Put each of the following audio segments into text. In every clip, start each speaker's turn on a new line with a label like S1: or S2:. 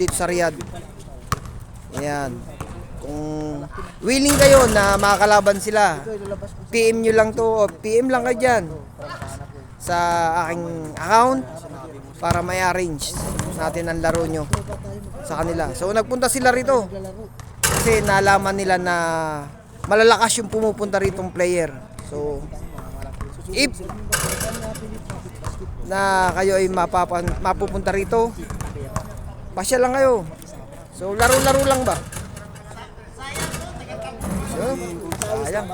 S1: dito sa Riyadh. Ayan. Kung willing kayo na makakalaban sila, PM nyo lang to, o PM lang kayo dyan sa aking account para may arrange natin ang laro nyo sa kanila. So nagpunta sila rito kasi nalaman nila na malalakas yung pumupunta rito player. So if na kayo ay mapupunta rito, pasya lang kayo. So laro-laro lang ba? So, sayang.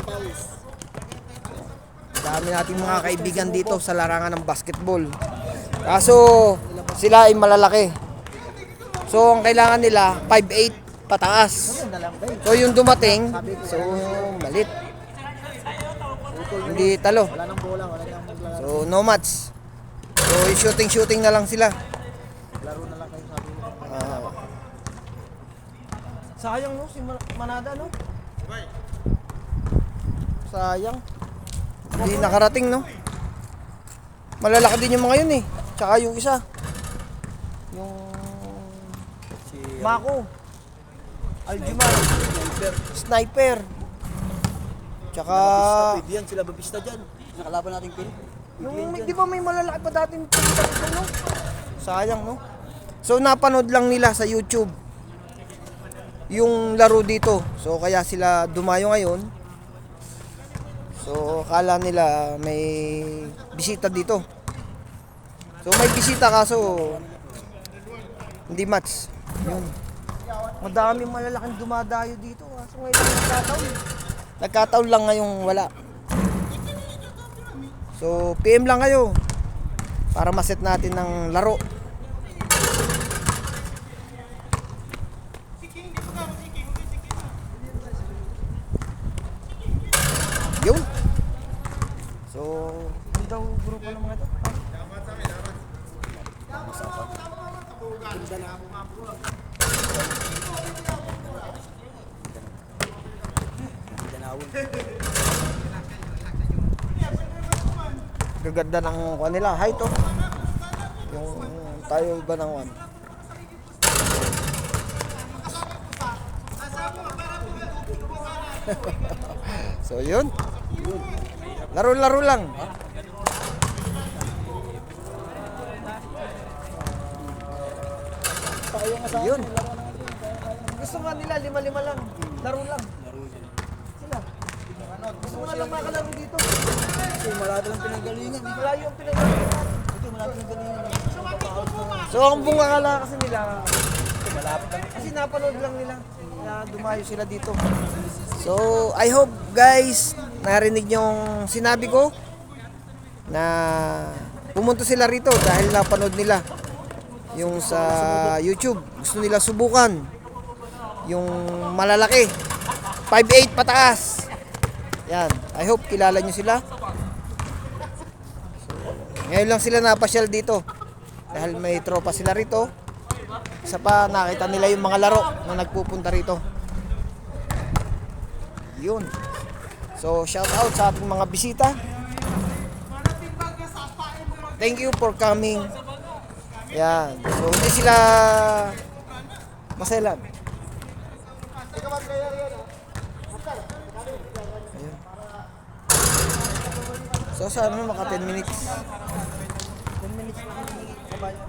S1: Dami nating mga kaibigan dito sa larangan ng basketball. Kaso sila ay malalaki. So ang kailangan nila 5'8" pataas. So yung dumating, so malit. Hindi talo. So no match. So shooting na lang sila.
S2: Laro na lang kayo sabi mo.
S1: Sayang no si Manada no. Sayang. Hindi nakarating no. Malalaki din yung mga yun eh. Tsaka yung isa. Yung
S2: Si
S1: Mako. Aljuman. Sniper. Tsaka
S2: pwede yan, sila babista dyan. Nakalaban natin pin.
S1: yung di ba may malalaki pa dating punta dito no? Sayang no. So napanood lang nila sa YouTube yung laro dito. So kaya sila dumayo ngayon. So akala nila may bisita dito. So may bisita kaso hindi match. Yun. Madaming malalaking dumadayo dito. Kaso ngayon nagkataon. Nagkataon lang ngayong wala. So PM lang kayo para maset natin ng laro. Yun. So, ano daw grupo ng mga ito? Gaganda ng kuha nila. Height oh. Yung tayo ba ng one? So yun. Laro-laro lang. Yun. Gusto nga nila lima-lima lang. Laro lang. Sila. Gusto nga lang makalaro dito.
S2: Kasi malado lang pinanggalingan.
S1: Malayo ang pinagalingan.
S2: Ito malado lang galingan.
S1: So ang bunga akala kasi nila malapit lang. Kasi napanood lang nila na dumayo sila dito. So I hope guys narinig yung sinabi ko na pumunta sila rito dahil napanood nila yung sa YouTube. Gusto nila subukan yung malalaki 5'8" pataas. Yan, I hope kilala nyo sila. So, ngayon lang sila napasyal dito dahil may tropa sila rito. Isa pa nakita nila yung mga laro na nagpupunta rito. Yun. So shout out sa ating mga bisita. Thank you for coming. Yan. So hindi sila maselan. Ayun. So sana maka 10 minutes. 10 minutes lang kabayan.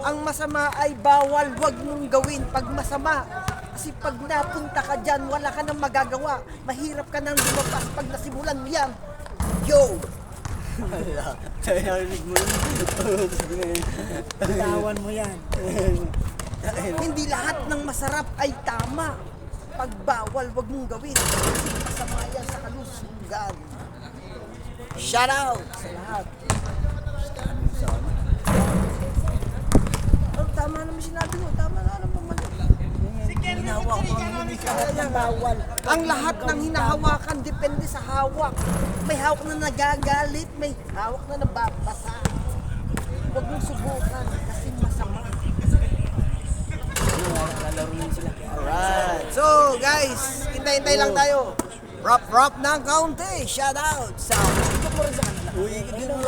S1: Ang masama ay bawal, wag mong gawin pag masama. Kasi pag napunta ka dyan, wala ka nang magagawa. Mahirap ka nang lumabas pag nasimulan mo yan. Yo!
S2: Narinig mo yun. Tawan mo yan.
S1: Hindi lahat ng masarap ay tama. Pag bawal, wag mong gawin. Kasi masama yan sa kalusugan. Shout out sa lahat. Oh, tama naman sinabi mo. Tama na naman.
S2: Hinawa ko ang bawal.
S1: Ang lahat ng hinahawakan depende sa hawak. May hawak na nagagalit, may hawak na nababasa. Huwag mong subukan kasi masama.
S2: Lalaro yun sila.
S1: Alright. So guys, hintay-hintay lang tayo. Rap ng kaunti. Shout out sa
S2: Ito mo rin sa kanila.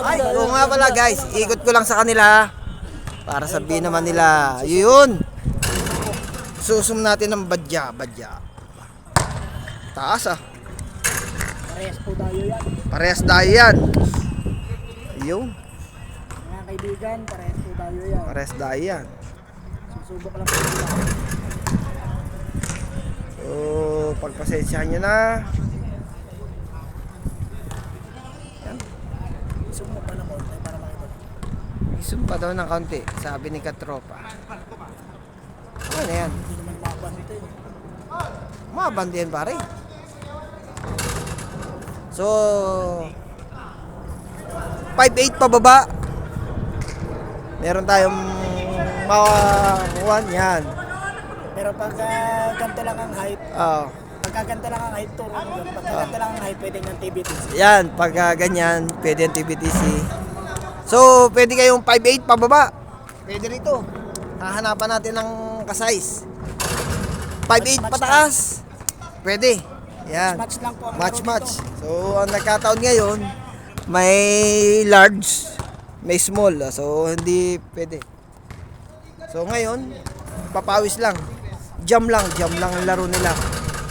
S1: Ay, oo nga pala guys, ikot ko lang sa kanila para sabihin naman nila, yun. Susum natin ng badya. Taas ah.
S2: Parehas po tayo yan.
S1: Parehas tayo yan. Ayun,
S2: Mga kaibigan, parehas po tayo yan.
S1: parehas tayo yan.
S2: Susubok lang po sila.
S1: So, pagpasensyahan nyo na.
S2: Sumok pa na konti para makita.
S1: Isum pa daw ng kaunti, sabi ni Katropa. Ano na yan?
S2: Hindi naman mabante.
S1: Mabandihan pare. So 5'8 pababa. Meron tayong makuha yan.
S2: Pero pag ganito lang ang height,
S1: Oh,
S2: pagka ganito lang ang height, turo mo yun. Pagka ganito lang ang height, pwede ng TBT.
S1: yan, pag ganyan, pwede ang TBTC. So, pwede kayong 5'8 pababa. Pwede rito. Hahanapan natin ng ka-size. 5'8 pataas. Pwede. Yan.
S2: Match lang po ang
S1: Match.
S2: laro dito.
S1: So, ang nagkataon ngayon, may large, may small. So, hindi pwede. So, ngayon, papawis lang. Jam lang ang laro nila.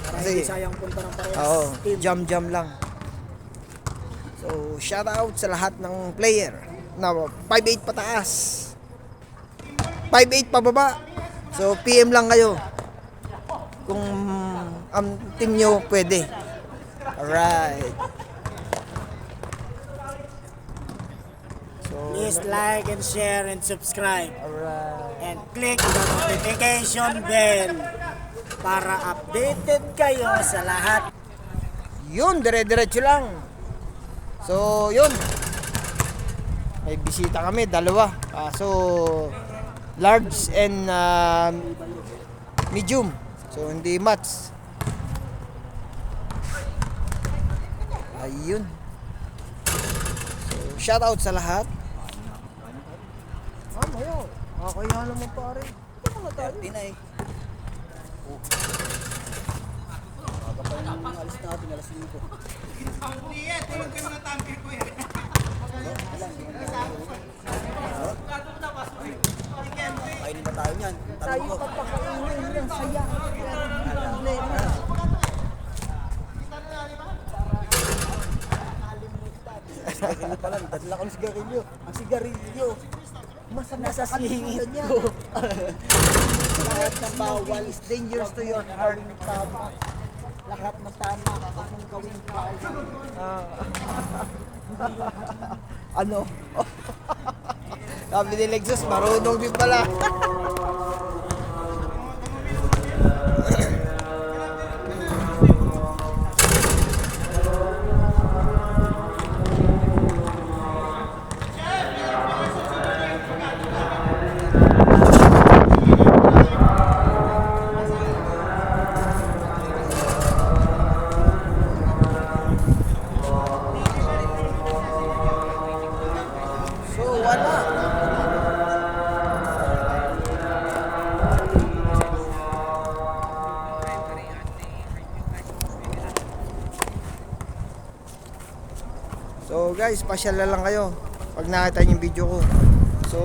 S2: Para hindi sayang punta ng parehas.
S1: Oo,
S2: Team.
S1: jam lang. So, shout out sa lahat ng player na 5'8 pataas. 5'8 pababa. So, PM lang kayo. Kung ang team nyo pwede. Alright. So,
S2: Please like and share and subscribe.
S1: alright.
S2: And click the notification bell para updated kayo sa lahat.
S1: Yun, dire-diretso lang. So, yun. May bisita kami, dalawa. So, large and medium. So, hindi match. Ayun. So, shout out sa lahat. Mayo. Kaya naman pare. Ito mga tayo.
S2: Tinay. Alis natin, alas 5. Kainin ba tayo niyan?
S1: Tayo papakainin ng saya. Problema.
S2: Sigarilyo pa lang, dadala ko ng sigarilyo. Ang sigarilyo, masama sa singit ko. Lahat ng bawal
S1: is dangerous to your heart.
S2: tama. Lahat ng tama, akong gawin bawal.
S1: Ano? Sabi ni Lexus, marunong din pala. So, wala. So guys, pasyal na lang kayo pag nakita niyo yung video ko. So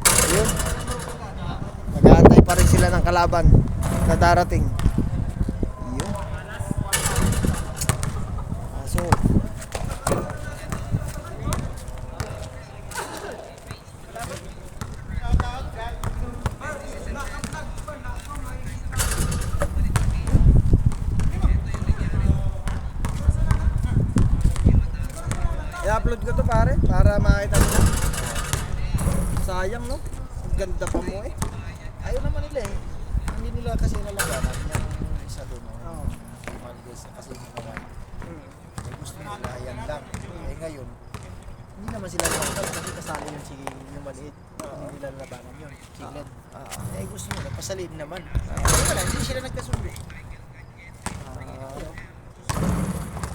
S1: ayun. Nag-aantay pa rin sila ng kalaban na darating. Yun. So i-upload ko to pare para makita nila. Sayang no? Ang ganda pa mo eh.
S3: Ayaw naman nila eh. Hindi nila kasi nalaganan yung isa doon.
S1: Oo.
S3: Kasi hindi naman. Eh, gusto nila yan lang. Eh ngayon, hindi naman sila nakakal kasi kasali yun si yung maliit. Hindi nila labanan yun. Si Glenn. Eh gusto nila, pasalin naman. Eh wala, hindi sila nagkasundo.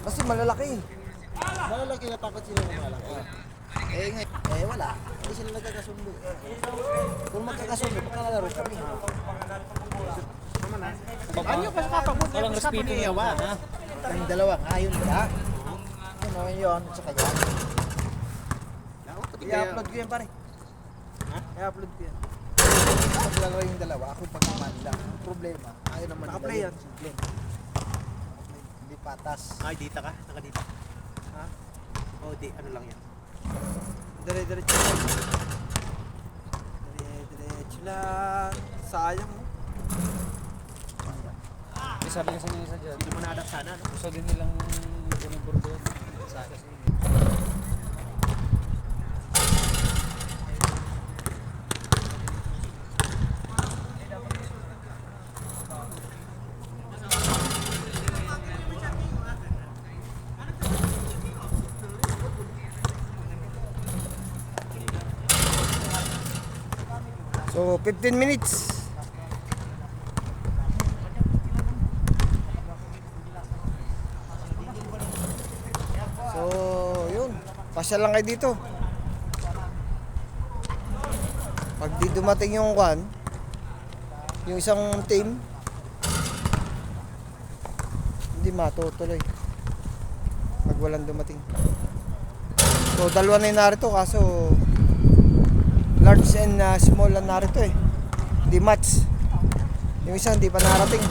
S1: Kasi malalaki.
S3: Malalaki na takot sila ng malaki. Eh ngayon, eh wala. Hindi sila nagkakasundo. Kung magkakasundo, magkakalaro kami.
S2: Ano pa sa kapag
S3: Walang respeto niya, ha? Ang dalawa, ngayon kaya. Ano yun, at saka yan.
S1: I-upload ko yan pare.
S3: Ha?
S1: I-upload ko yan.
S3: Paglalaro yung dalawa, ako pag Manila. Ang problema, ayaw naman
S1: Naka-play yan.
S3: Simple. Hindi patas.
S2: Ay, dita ka? Nakadita.
S1: Ha?
S2: O, di, ano lang yan.
S1: Dire-diretso. Dire-diretso lang. Sayang mo.
S4: May sabi kasi nila isa dyan,
S2: Hindi mo na-adapt sana, no?
S4: gusto din nilang pinag-burger sa kasi.
S1: So, 15 minutes. So, yun. Pasya lang kayo dito. Pag di dumating yung kwan, yung isang team, hindi matutuloy. Pag walang dumating. So, dalawa na yung narito kaso large and small lang narito eh. Hindi match. Yung isa hindi pa narating.